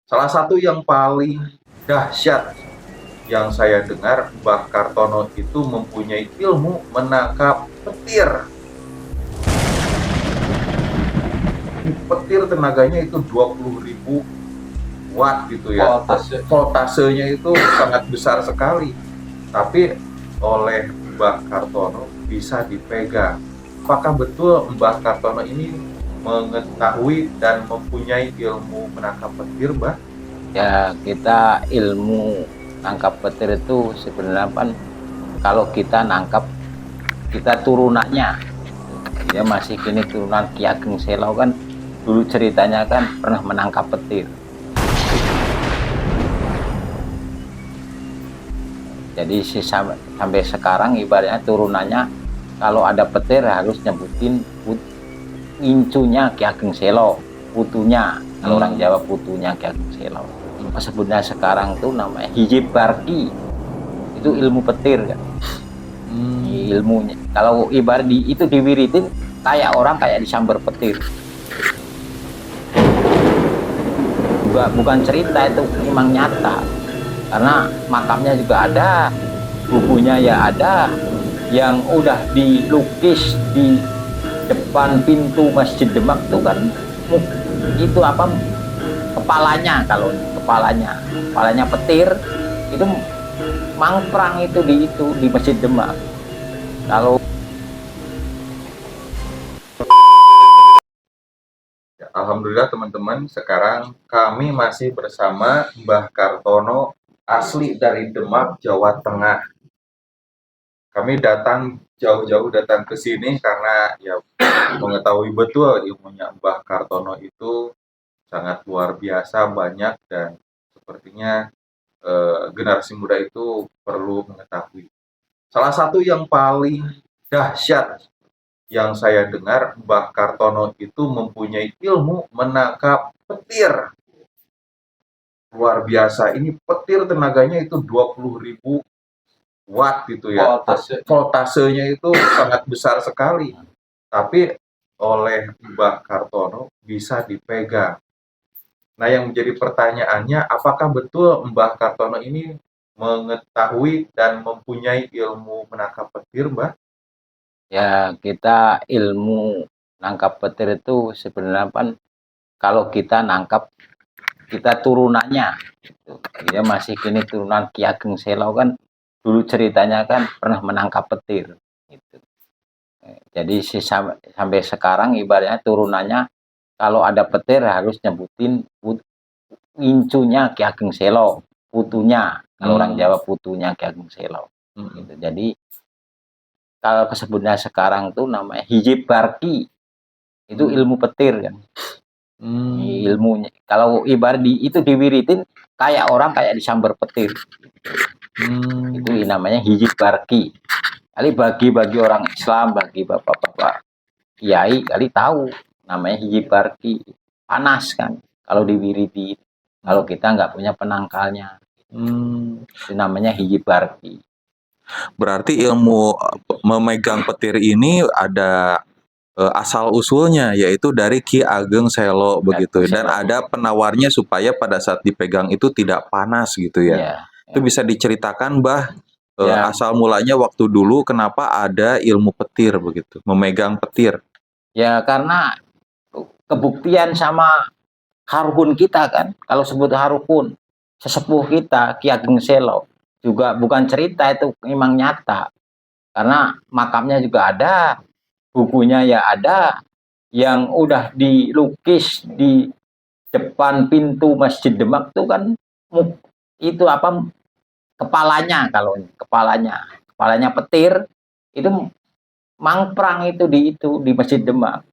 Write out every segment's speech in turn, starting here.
Salah satu yang paling dahsyat yang saya dengar, Mbah Kartono itu mempunyai ilmu menangkap petir. Petir tenaganya itu 20.000 watt gitu ya. Voltasenya itu sangat besar sekali. Tapi oleh Mbah Kartono bisa dipegang. Apakah betul Mbah Kartono ini mengetahui dan mempunyai ilmu menangkap petir, Mbah? Ya, kita ilmu nangkap petir itu sebenarnya kan kalau kita nangkap, kita turunannya dia masih kini turunan Ki Ageng Selau kan, dulu ceritanya kan pernah menangkap petir. Jadi sampai sekarang ibaratnya turunannya kalau ada petir harus nyebutin incunya Ki Ageng Selau, putunya, kalau orang Jawa putunya Ki Ageng Selau. Sebenarnya sekarang tuh namanya hijib barki, itu ilmu petir kan. Ilmunya kalau ibarat itu diwiritin kayak orang kayak disambar petir, juga bukan cerita, itu memang nyata karena makamnya juga ada, bukunya ya ada, yang udah dilukis di depan pintu Masjid Demak tuh kan, itu apa, kepalanya, kalau kepalanya petir itu mangprang itu di Masjid Demak. Kalau Ya, alhamdulillah teman-teman, sekarang kami masih bersama Mbah Kartono asli dari Demak, Jawa Tengah. Kami jauh-jauh datang ke sini karena ya mengetahui betul ilmunya Mbah Kartono itu sangat luar biasa, banyak, dan sepertinya generasi muda itu perlu mengetahui. Salah satu yang paling dahsyat yang saya dengar, Mbah Kartono itu mempunyai ilmu menangkap petir. Luar biasa, ini petir tenaganya itu 20.000 watt gitu ya. Voltasenya itu sangat besar sekali. Tapi oleh Mbah Kartono bisa dipegang. Nah, yang menjadi pertanyaannya, apakah betul Mbah Kartono ini mengetahui dan mempunyai ilmu menangkap petir, Mbah? ya, kita ilmu nangkap petir itu sebenarnya kan kalau kita nangkap, kita turunannya dia masih kini turunan Ki Ageng Selau kan, dulu ceritanya kan pernah menangkap petir gitu. Jadi sampai sekarang ibaratnya turunannya kalau ada petir harus nyebutin incunya Ki Ageng Selau, putunya, kalau orang Jawa putunya Ki Ageng Selau gitu. Jadi kalau sebutnya sekarang tuh namanya hijib barki, itu ilmu petir kan. Ilmunya kalau ibarat itu diwiritin kayak orang kayak disambar petir, itu namanya hijib barki. Kali bagi orang Islam, bagi bapak-bapak kiai kali tahu namanya hijib barki, panas kan kalau diwiriti, kalau kita nggak punya penangkalnya. Itu namanya hijib barki. Berarti ilmu memegang petir ini ada asal usulnya, yaitu dari Ki Ageng Selo begitu, dan ada penawarnya supaya pada saat dipegang itu tidak panas gitu ya. Itu bisa diceritakan, Mbah, asal mulanya waktu dulu kenapa ada ilmu petir begitu, memegang petir? Ya karena kebuktian sama Harhun kita kan, kalau sebut Harhun, sesepuh kita Ki Ageng Selo, juga bukan cerita, itu memang nyata karena makamnya juga ada, bukunya ya ada, yang udah dilukis di depan pintu Masjid Demak tuh kan, itu apa, kepalanya, kalau kepalanya petir itu mangprang itu di Masjid Demak.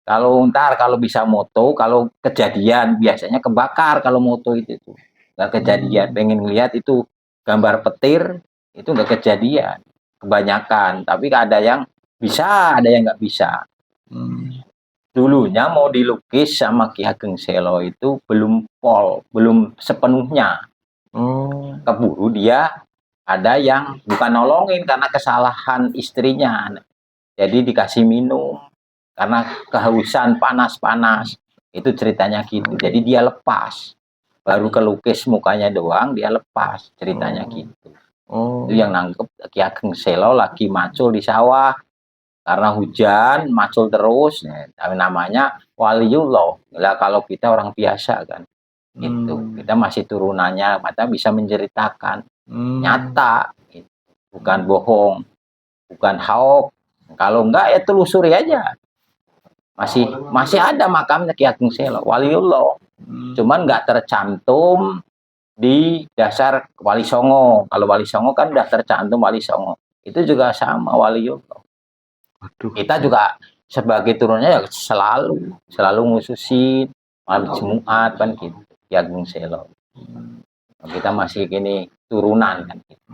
Kalau kalau bisa moto, kalau kejadian biasanya kebakar, kalau moto itu tuh nggak kejadian. Pengen lihat itu gambar petir itu nggak kejadian kebanyakan, tapi ada yang bisa, ada yang nggak bisa. Dulunya mau dilukis sama Ki Ageng Selo itu belum sepenuhnya. Keburu dia ada yang bukan nolongin karena kesalahan istrinya, jadi dikasih minum karena kehausan, panas-panas, itu ceritanya gitu. Jadi dia lepas baru kelukis mukanya doang dia lepas ceritanya Oh. gitu. Oh. Itu yang nangkep Ki Ageng Selo lagi macul di sawah karena hujan macul terus, namanya waliullah. Lah kalau kita orang biasa kan, itu kita masih turunannya, maka bisa menceritakan nyata, gitu. Bukan bohong, bukan hoax. Kalau enggak ya telusuri aja. Masih ada makamnya Ki Ageng Selo, waliullah. Cuman nggak tercantum di dasar Wali Songo. Kalau Wali Songo kan udah tercantum Wali Songo. Itu juga sama waliullah. Aduh. Kita juga sebagai turunnya ya selalu ngususin malam Jumat kan gitu. Ki Ageng Selo. Kita masih gini turunan kan gitu.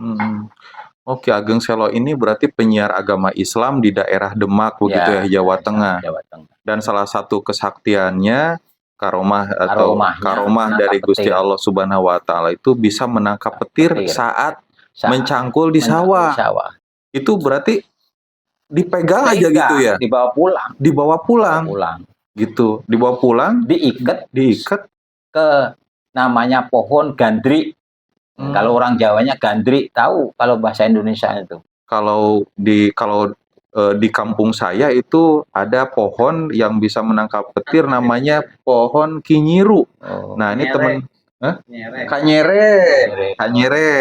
Oke, Ageng Selo ini berarti penyiar agama Islam di daerah Demak begitu ya, Jawa Tengah. Jawa Tengah. Dan salah satu kesaktiannya karomah atau Karomahnya karomah dari menangkap Gusti petir. Allah Subhanahu wa taala itu bisa menangkap petir saat mencangkul di sawah. Itu berarti dipegang aja gitu ya. Dibawa pulang. Dibawa pulang. Gitu. Dibawa pulang, diikat ke namanya pohon gandri. Kalau orang Jawanya gandri, tahu kalau bahasa Indonesia itu. Kalau di kampung saya itu ada pohon yang bisa menangkap petir namanya pohon kinyiru. Nah, ini teman Kanyere,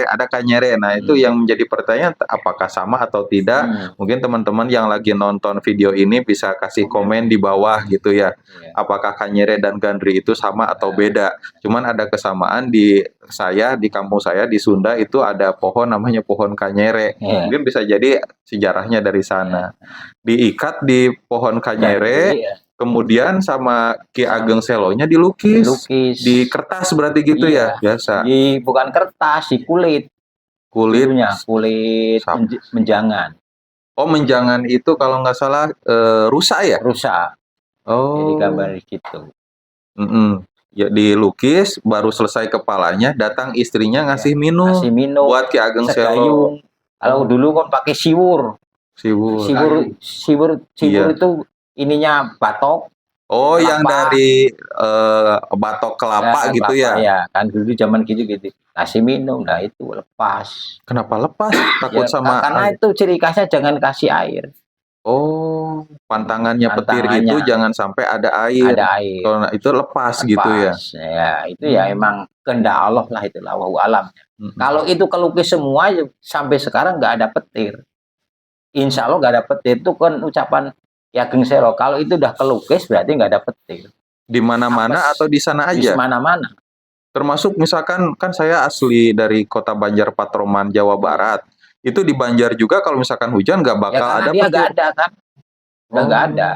ada Kanyere. Nah, itu yang menjadi pertanyaan apakah sama atau tidak. Mungkin teman-teman yang lagi nonton video ini bisa kasih komen di bawah gitu ya. Apakah Kanyere dan Gandri itu sama atau beda. Cuman ada kesamaan di kampung saya di Sunda itu ada pohon namanya pohon Kanyere. Mungkin bisa jadi sejarahnya dari sana. Diikat di pohon Kanyere, kemudian sama Ki Ageng Selonya dilukis di kertas berarti gitu ya biasa. Bukan kertas, di kulit. Kulit menjangan. Oh, menjangan itu kalau nggak salah rusa ya? Rusa. Oh. Jadi gambar gitu. Ya dilukis, baru selesai kepalanya, datang istrinya ngasih minum. Buat Ki Ageng Selo. Kalau dulu kan pakai siwur. Siwur itu ininya batok. Oh, kelapa. Yang dari batok kelapa gitu ya? Ya, kan dulu zaman gitu. Kasih minum, nah itu lepas. Kenapa lepas? Takut sama... Karena itu ciri khasnya jangan kasih air. Oh, pantangannya petir itu jangan sampai ada air. Kalau itu lepas gitu ya? Ya, itu ya emang kehendak Allah lah, itu wallahu alam. Kalau itu kelukis semua, sampai sekarang nggak ada petir. Insya Allah nggak ada petir, itu kan ucapan Ki Ageng Selo. Kalau itu udah kelukis berarti nggak ada petir. Di mana-mana atau di sana aja? Di mana-mana. Termasuk misalkan kan saya asli dari kota Banjar Patroman, Jawa Barat. Itu di Banjar juga kalau misalkan hujan nggak bakal ada petir. Nggak ada kan? Nggak ada.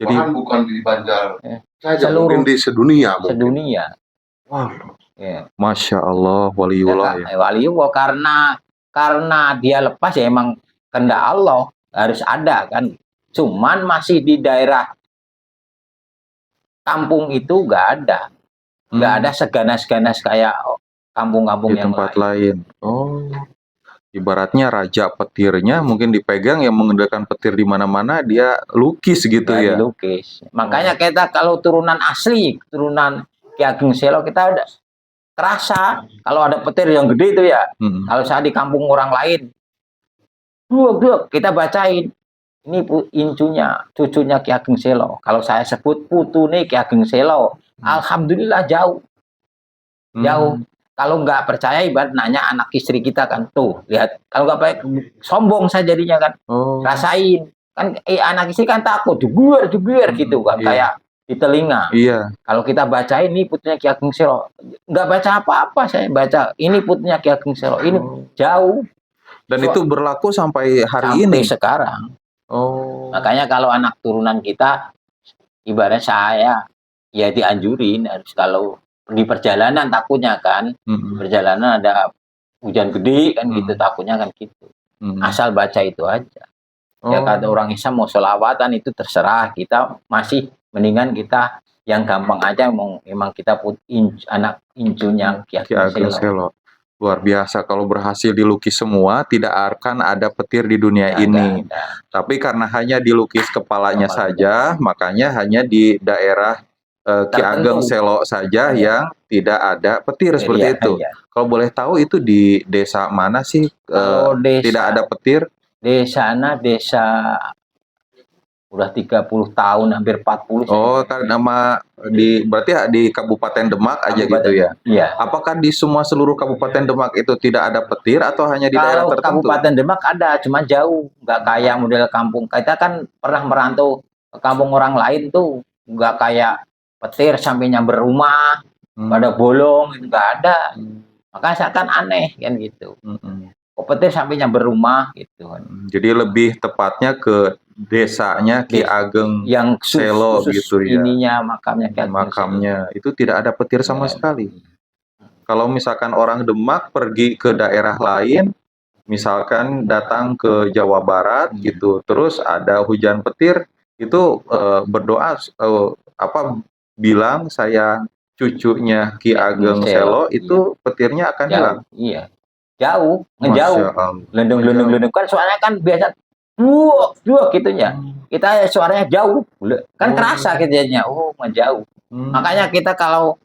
Jadi bukan di Banjar. Seluruh di sedunia. Sedunia. Wah. Masya Allah, waliullah. Waliullah karena dia lepas ya emang kehendak Allah harus ada kan. Cuman masih di daerah kampung itu nggak ada. Nggak ada seganas-ganas kayak kampung-kampung yang tempat lain. Oh, ibaratnya raja petirnya mungkin dipegang yang mengendalikan petir di mana-mana dia lukis gitu ya. Lukis. Makanya kita kalau turunan asli, turunan Ki Ageng Selo kita udah kerasa kalau ada petir yang gede itu ya. Kalau saya di kampung orang lain, kita bacain. Ini incunya, cucunya Ki Ageng Selo. Kalau saya sebut putune Ki Ageng Selo, alhamdulillah jauh. Kalau nggak percaya ibarat nanya anak istri kita kan, tuh lihat. Kalau nggak baik sombong saya jadinya kan. Rasain kan anak istri kan takut juguer gitu kan, kayak di telinga. Kalau kita baca ini putunya Ki Ageng Selo, nggak baca apa-apa, saya baca ini putunya Ki Ageng Selo, ini jauh. Dan itu berlaku sampai hari ini sekarang. Makanya kalau anak turunan kita, ibarat saya ya dianjurin harus kalau di perjalanan takutnya kan, perjalanan ada hujan gede kan gitu, takutnya kan gitu. Asal baca itu aja. Ya kata orang Islam mau sholawatan itu terserah, kita masih mendingan kita yang gampang aja, emang kita anak incunya Ki Ageng Selo. Luar biasa, kalau berhasil dilukis semua tidak akan ada petir di dunia ini. Tapi karena hanya dilukis kepalanya saja, makanya hanya di daerah Ki Ageng Tertentu. Selo saja Iya. yang tidak ada petir seperti Iya, itu. iya. Kalau boleh tahu itu di desa mana sih Kalau tidak desa ada petir? desa udah 30 tahun, hampir 40 Oh, saya. kan nama berarti di Kabupaten Demak aja gitu Kabupaten. ya. Iya. Apakah di semua seluruh Kabupaten Demak itu tidak ada petir atau hanya di daerah Kalau tertentu? Kabupaten Demak ada, cuma jauh, nggak kayak model kampung. Kita kan pernah merantau ke kampung orang lain tuh, nggak kayak petir sampai nyamber rumah, pada bolong, itu nggak ada. Makanya saya kan aneh kan gitu. Kok petir sampai nyamber rumah gitu kan. Jadi lebih tepatnya ke desanya Ki Ageng Yang Selo khusus gitu ya. ininya makamnya Ki Ageng Selo. Makamnya itu tidak ada petir sama Nggak ada. sekali. Kalau misalkan orang Demak pergi ke daerah lain, misalkan datang ke Jawa Barat gitu, terus ada hujan petir, itu berdoa bilang saya cucunya Ki Ageng Selo, itu petirnya akan hilang. Iya. Jauh, Masya ngejauh. Allah. Lendung kan suaranya kan biasa duak gitunya. Kita suaranya jauh. Kan kerasa kejadiannya. Oh, ngejauh. Makanya kita kalau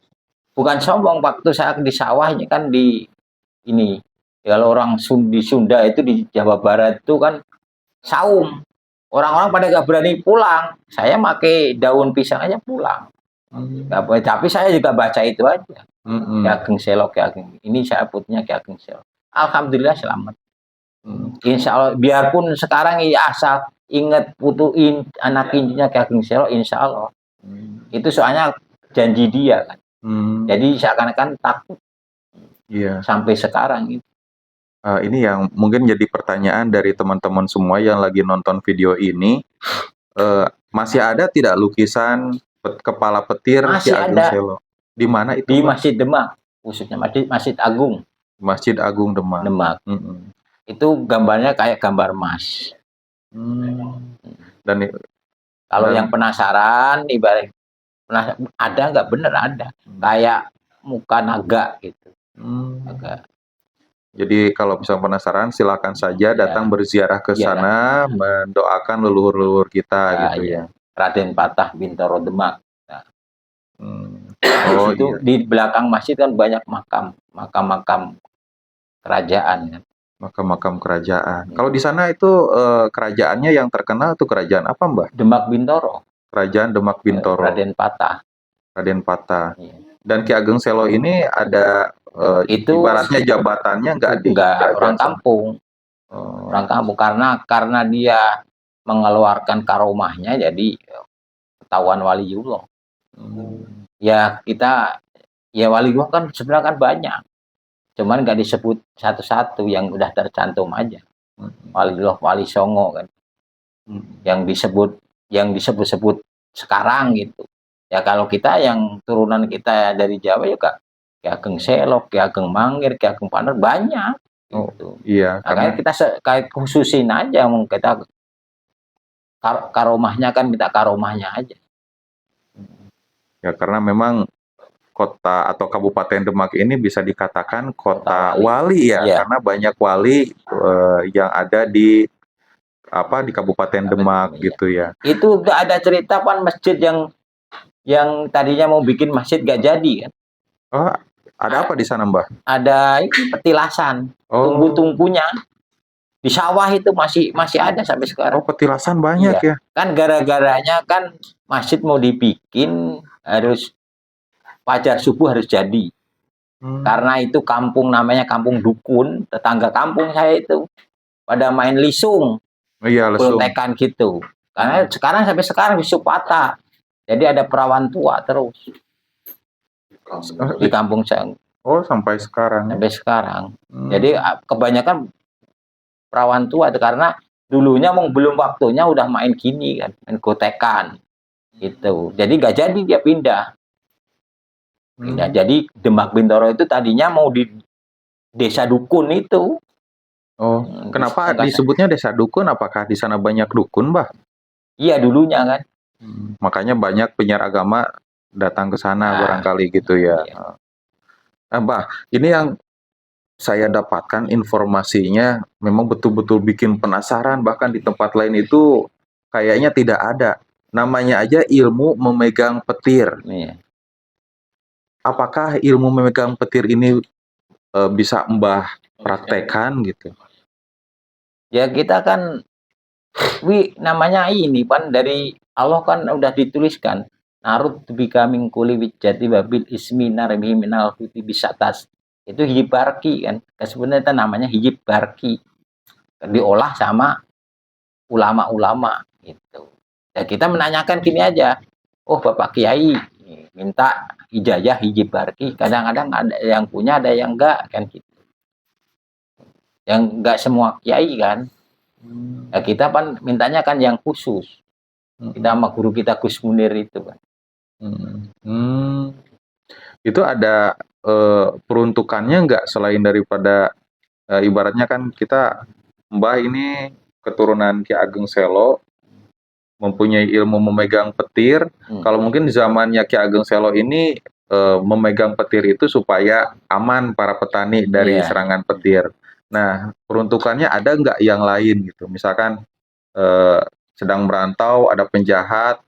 bukan sombong, waktu saya di sawah ini kan di ini, kalau orang di Sunda itu di Jawa Barat itu kan saum. Orang-orang pada gak berani pulang. Saya pakai daun pisang aja pulang. Tapi saya juga baca itu aja. Ki Ageng Selo, Ki Ageng. Ini saya putnya Ki Ageng Selo. Alhamdulillah selamat. Insya Allah, biarpun sekarang ya asal ingat putuin anak intinya Ki Ageng Selo, insya Allah. Itu soalnya janji dia kan. Jadi seakan-akan takut. Iya. Sampai sekarang itu. Ini yang mungkin jadi pertanyaan dari teman-teman semua yang lagi nonton video ini. Masih ada tidak lukisan kepala petir Ki Ageng Selo? Di mana itu? Di Masjid Demak, khususnya Masjid Agung. Masjid Agung Demak. Itu gambarnya kayak gambar emas. Dan kalau yang penasaran, ibarat ada nggak, bener ada, kayak muka naga gitu. Jadi kalau bisa penasaran, silakan saja datang berziarah ke sana, mendoakan leluhur-leluhur kita gitu ya. Raden Patah Bintoro Demak. Itu di belakang masjid kan banyak makam kerajaan kan. Makam-makam kerajaan. Kalau di sana itu kerajaannya yang terkenal itu kerajaan apa, Mbah? Demak Bintoro. Kerajaan Demak Bintoro. Raden Patah. Dan Ki Ageng Selo ini ada itu ibaratnya jabatannya enggak orang kampung. Orang kampung karena dia mengeluarkan karomahnya jadi ketahuan waliullah. Ya waliullah kan sebenarnya kan banyak. Cuman nggak disebut satu-satu, yang udah tercantum aja. Waliullah, Wali Songo kan. Yang disebut sekarang gitu. Ya kalau kita yang turunan kita dari Jawa juga Ki Ageng Selo, Ki Ageng Mangir, Ki Ageng Paner banyak. Gitu. Iya. Makanya kita kayak khususin aja, kita karomahnya kan minta karomahnya aja. Ya karena memang kota atau Kabupaten Demak ini bisa dikatakan kota wali ya, karena banyak wali yang ada di Kabupaten Demak gitu ya. Itu udah ada cerita kan, masjid yang tadinya mau bikin masjid gak jadi kan. Oh, ada apa di sana, Mbah? Ada petilasan, tungku-tungkunya di sawah itu masih ada sampai sekarang. Oh, petilasan banyak ya. Kan gara-garanya kan masjid mau dibikin harus fajar subuh harus jadi. Karena itu kampung namanya kampung dukun, tetangga kampung saya itu pada main lisung. Iya, lisung. Protekan gitu. Karena sampai sekarang lisung patah. Jadi ada perawan tua terus di kampung saya. Oh, sampai sekarang. Sampai sekarang. Jadi kebanyakan perawan tua itu karena dulunya belum waktunya udah main gini kan, main gotekan gitu. Jadi nggak jadi dia pindah. Jadi Demak Bintoro itu tadinya mau di desa dukun itu. Oh, kenapa disebutnya desa dukun? Apakah di sana banyak dukun, Mbah? Iya, dulunya kan. Makanya banyak penyiar agama datang ke sana barangkali gitu ya. Iya. Mbah, ini yang saya dapatkan informasinya memang betul-betul bikin penasaran, bahkan di tempat lain itu kayaknya tidak ada. namanya aja ilmu memegang petir. Iya. Apakah ilmu memegang petir ini bisa Mbah praktekkan gitu? Ya kita kan namanya ini kan dari Allah kan udah dituliskan narut bika min kulli wijati babil ismi narbi minal huti bisatas. Itu hijib barki kan. Sebenarnya itu namanya hijib barki. Diolah sama ulama-ulama gitu. Ya kita menanyakan gini aja. Oh Bapak Kiai minta ijazah hijib barki. Kadang-kadang ada yang punya, ada yang enggak kan gitu. Yang enggak semua kiai kan. Ya kita kan mintanya kan yang khusus. Kita sama guru kita Gus Munir itu kan. Itu ada peruntukannya nggak selain daripada ibaratnya kan kita Mbah ini keturunan Ki Ageng Selo mempunyai ilmu memegang petir. Kalau mungkin zamannya Ki Ageng Selo ini memegang petir itu supaya aman para petani dari serangan petir. Nah, peruntukannya ada nggak yang lain gitu? Misalkan sedang merantau, ada penjahat,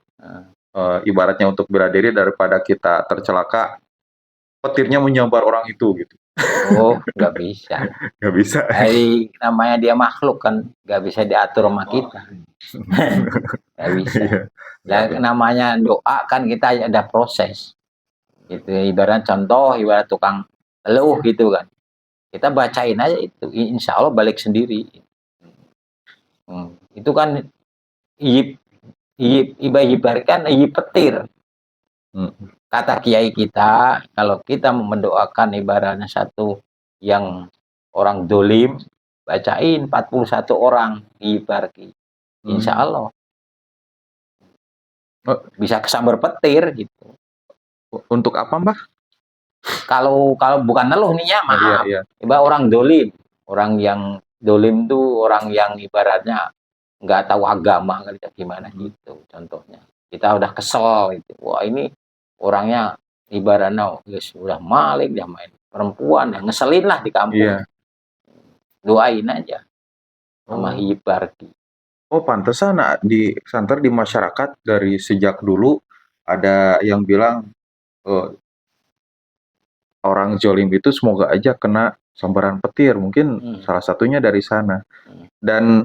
ibaratnya untuk bela diri daripada kita tercelaka, petirnya menyambar orang itu gitu. Oh, nggak bisa. Nggak bisa. Jadi namanya dia makhluk kan, nggak bisa diatur sama kita. Nggak bisa. Dan namanya doa kan kita ada proses. Gitu. Ibarat contoh, ibarat tukang teluh gitu kan. Kita bacain aja itu, insya Allah balik sendiri. Itu kan ibaratkan petir. Kata kiai kita, kalau kita mendoakan ibaratnya satu yang orang dolim, bacain 41 orang ibarki. Insya Allah bisa kesambar petir gitu. Untuk apa Mbah? Kalau bukan neluh nih ya, maaf. Ibarat orang dolim. Orang yang dolim tuh orang yang ibaratnya nggak tahu agama, gimana gitu contohnya. Kita udah kesel gitu. Wah ini orangnya ibaratnya udah malik, dia main perempuan, yang ngeselin lah di kampung. Doain aja sama hibarki. Oh pantesan di santer di masyarakat dari sejak dulu ada yang bilang orang zolim itu semoga aja kena sambaran petir, mungkin salah satunya dari sana. Dan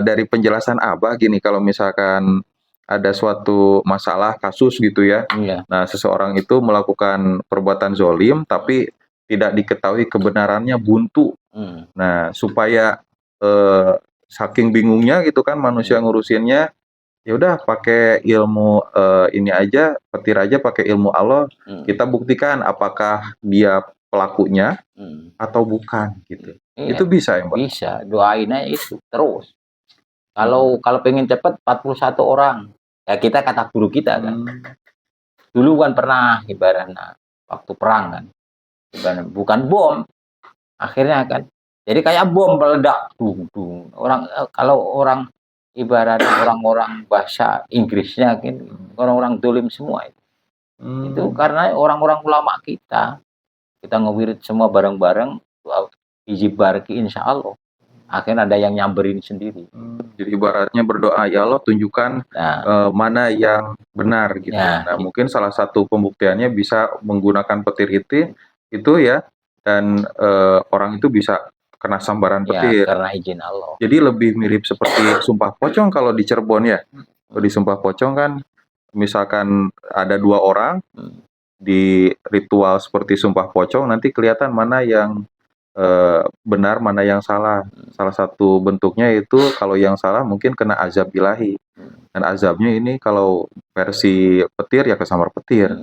dari penjelasan Abah gini, kalau misalkan ada suatu masalah kasus gitu ya, nah seseorang itu melakukan perbuatan zolim tapi tidak diketahui kebenarannya, buntu. Nah supaya saking bingungnya gitu kan manusia ngurusinnya, ya udah pakai ilmu ini aja, petir aja, pakai ilmu Allah, kita buktikan apakah dia pelakunya atau bukan gitu. Itu bisa ya Mbak? Bisa, doain aja itu terus. Kalau pengen cepet 41 orang, ya kita kata guru kita kan. Dulu kan pernah ibaratnya waktu perang kan, ibaratnya bukan bom, akhirnya kan. Jadi kayak bom meledak, orang kalau orang ibaratnya orang-orang bahasa Inggrisnya kan, orang-orang dolim semua itu. Itu karena orang-orang ulama kita ngewirid semua bareng-bareng, hijib barki insya Allah. Akhirnya ada yang nyamberin sendiri. Jadi ibaratnya berdoa, ya Allah tunjukkan mana yang benar gitu. Nah mungkin salah satu pembuktiannya bisa menggunakan petir itu ya, dan orang itu bisa kena sambaran petir. Karena izin Allah. Jadi lebih mirip seperti sumpah pocong kalau di Cirebon ya. Kalau di sumpah pocong kan, misalkan ada 2 orang di ritual seperti sumpah pocong, nanti kelihatan mana yang benar, mana yang salah. Salah satu bentuknya itu kalau yang salah mungkin kena azab ilahi. Dan azabnya ini kalau versi petir ya kesambar petir.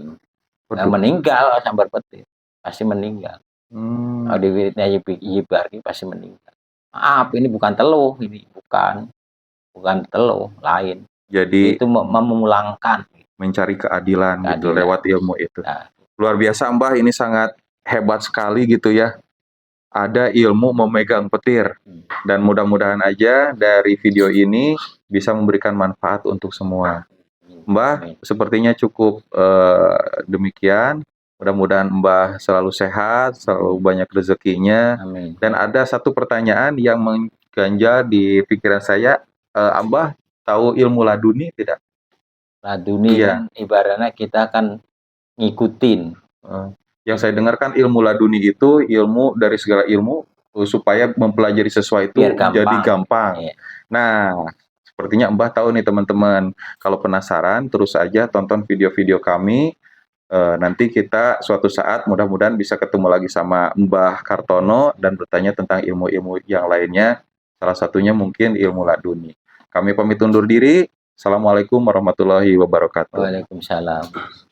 Nah, meninggal sambar petir, pasti meninggal. Kalau di wiridnya Yibarki pasti meninggal. Maaf, ini bukan teluh, ini bukan teluh, lain. Jadi itu memulangkan, mencari keadilan gitu lewat ilmu itu. Luar biasa Mbah, ini sangat hebat sekali gitu ya. Ada ilmu memegang petir, dan mudah-mudahan aja dari video ini bisa memberikan manfaat untuk semua. Mbah, sepertinya cukup demikian. Mudah-mudahan Mbah selalu sehat, selalu banyak rezekinya. Amin. Dan ada satu pertanyaan yang mengganjal di pikiran saya, Mbah tahu ilmu laduni tidak? Laduni Iya. kan ibaratnya kita kan ngikutin. Yang saya dengar kan ilmu laduni itu ilmu dari segala ilmu supaya mempelajari sesuatu Biar gampang. jadi gampang. Iya. Nah, sepertinya Mbah tahu nih teman-teman. Kalau penasaran, terus aja tonton video-video kami. Nanti kita suatu saat mudah-mudahan bisa ketemu lagi sama Mbah Kartono dan bertanya tentang ilmu-ilmu yang lainnya. Salah satunya mungkin ilmu laduni. Kami pamit undur diri. Assalamualaikum warahmatullahi wabarakatuh. Waalaikumsalam.